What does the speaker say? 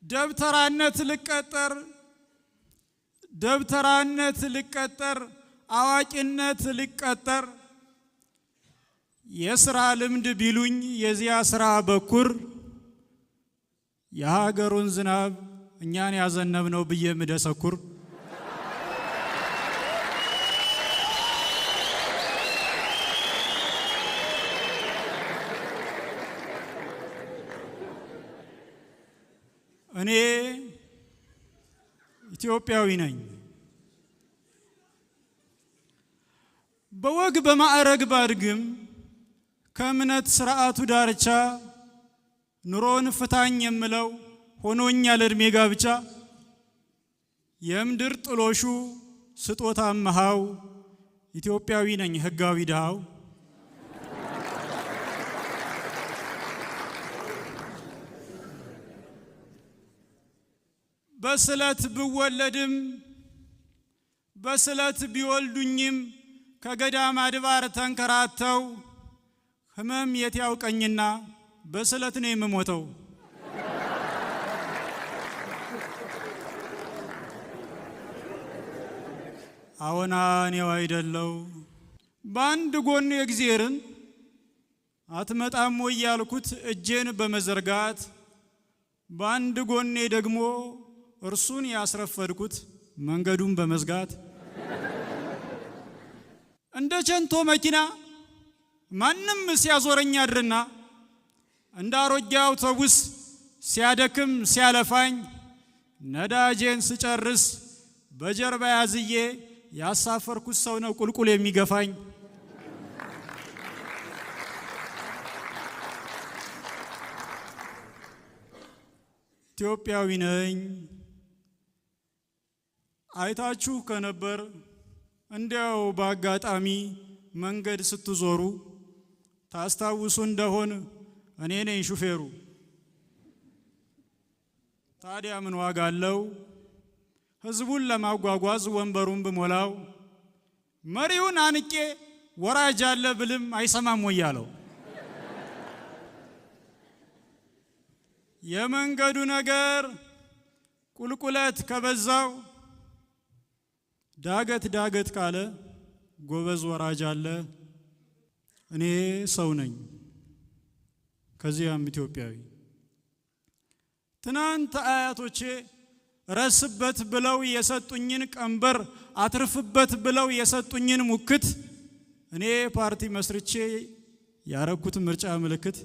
ደብተራነት ልቀጠር አዋቂነት ልቀጠር የሥራ ልምድ ቢሉኝ የዚያ ሥራ በኩር የሀገሩን ዝናብ እኛን ያዘነብነው ብዬ ምደሰኩር እኔ ኢትዮጵያዊ ነኝ። በወግ በማዕረግ ባድግም ከእምነት ሥርዓቱ ዳርቻ ኑሮን ፍታኝ የምለው ሆኖኛል እድሜ ጋብቻ የምድር ጥሎሹ ስጦታ መሃው ኢትዮጵያዊ ነኝ ሕጋዊ ድሃው። በስለት ብወለድም በስለት ቢወልዱኝም ከገዳም አድባር ተንከራተው ህመም የት ያውቀኝና በስለት ነው የምሞተው። አዎና እኔው አይደለው በአንድ ጎን የእግዚአብሔርን አትመጣም ወይ ያልኩት እጄን በመዘርጋት በአንድ ጎኔ ደግሞ እርሱን ያስረፈድኩት መንገዱን በመዝጋት እንደ ቸንቶ መኪና ማንም ሲያዞረኝ አድርና እንደ አሮጌ አውቶቡስ ሲያደክም ሲያለፋኝ ነዳጄን ስጨርስ በጀርባ ያዝዬ ያሳፈርኩት ሰው ነው ቁልቁል የሚገፋኝ። ኢትዮጵያዊ ነኝ። አይታችሁ ከነበር እንዲያው በአጋጣሚ መንገድ ስትዞሩ ታስታውሱ እንደሆን እኔ ነኝ ሹፌሩ። ታዲያ ምን ዋጋ አለው ህዝቡን ለማጓጓዝ ወንበሩን ብሞላው መሪውን አንቄ ወራጅ አለ ብልም አይሰማም ወይ ያለው። የመንገዱ ነገር ቁልቁለት ከበዛው ዳገት ካለ ጎበዝ ወራጅ አለ። እኔ ሰው ነኝ ከዚያም ኢትዮጵያዊ። ትናንት አያቶቼ ረስበት ብለው የሰጡኝን ቀንበር አትርፍበት ብለው የሰጡኝን ሙክት እኔ ፓርቲ መስርቼ ያረኩት ምርጫ ምልክት